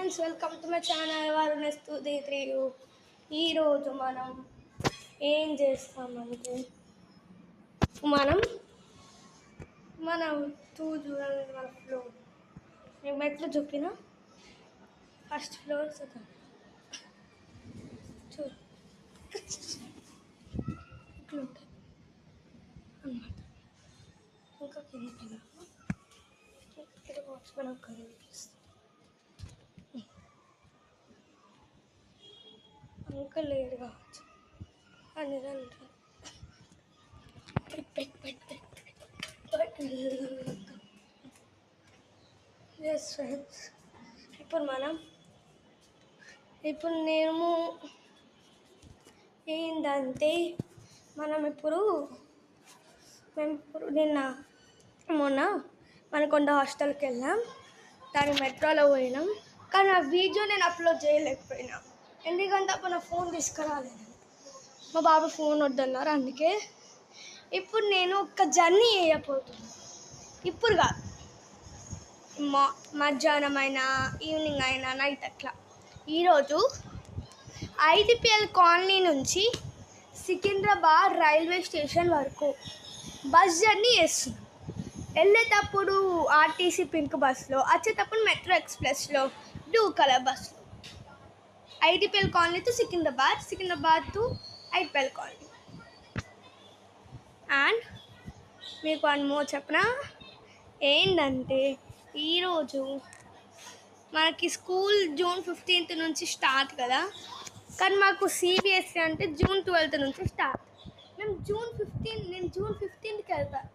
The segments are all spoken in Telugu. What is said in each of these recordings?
Friends, welcome to my channel వారుణస్తు3. ఈరోజు మనం ఏం చేస్తామంటే మనం చూడండి మన ఫ్లోర్. నేను మెట్లు చూపిన ఫస్ట్ ఫ్లోర్ సెకండ్ చూ ఇట్లుంటుంది అన్నమాట. ఇంకా కిందకి ఇక్కడ వాచ్మెన్ ఒక ఇంకా లేరు కావచ్చు అని ఎస్ ఫ్రెండ్స్, ఇప్పుడు నేను ఏంటంటే మేము ఇప్పుడు మొన్న మనకొండ హాస్టల్కి వెళ్ళాం. దాని మెట్రోలో పోయినాం, కానీ ఆ వీడియో నేను అప్లోడ్ చేయలేకపోయినా. ఎందుకంటే అప్పుడు నా ఫోన్ తీసుకురాలేదు, మా బాబు ఫోన్ వద్దన్నారు. అందుకే ఇప్పుడు నేను ఒక జర్నీ చేయబోతున్నాను. ఇప్పుడు కాదు, మధ్యాహ్నం అయినా ఈవినింగ్ అయినా నైట్ అట్లా. ఈరోజు ఐడిపిఎల్ కాలనీ నుంచి సికింద్రాబాద్ రైల్వే స్టేషన్ వరకు బస్ జర్నీ చేస్తున్నాం. వెళ్ళేటప్పుడు ఆర్టీసీ పింక్ బస్లో, వచ్చేటప్పుడు మెట్రో ఎక్స్ప్రెస్లో బ్లూ కలర్ బస్లో. IDPL colony to Secunderabad to IDPL colony. And మీకు వన్ మోర్ చెప్పనా, ఏంటంటే ఈరోజు మనకి స్కూల్ June 15th నుంచి స్టార్ట్ కదా, కానీ మాకు సిబిఎస్ఈ అంటే June 12th నుంచి స్టార్ట్. నేను June 15th వెళ్తాను,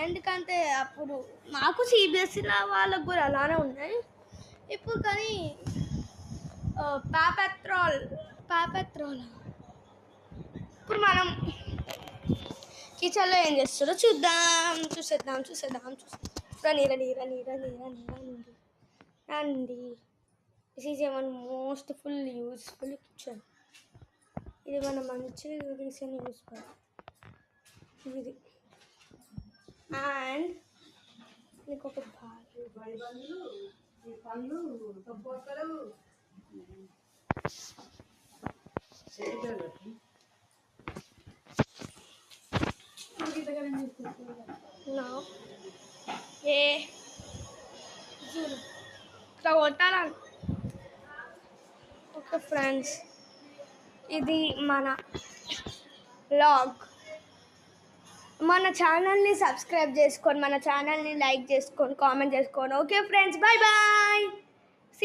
ఎందుకంటే అప్పుడు మాకు సిబిఎస్ఈ వాళ్ళకు కూడా అలానే ఉన్నాయి. ఇప్పుడు కానీ పాపెత్రోల్ ఇప్పుడు మనం కిచెన్లో ఏం చేస్తారో చూసేద్దాం. రండి. This is one most useful kitchen. ఇది మనం మంచిగా రీసెంట్ యూస్ ఇది. అండ్ నీకు ఒక ఇట్లా కొట్టాలని. ఓకే ఫ్రెండ్స్, ఇది మన వ్లాగ్. మన ఛానల్ని సబ్స్క్రైబ్ చేసుకొని, మన ఛానల్ని లైక్ చేసుకొని, కామెంట్ చేసుకొని. Okay friends, bye.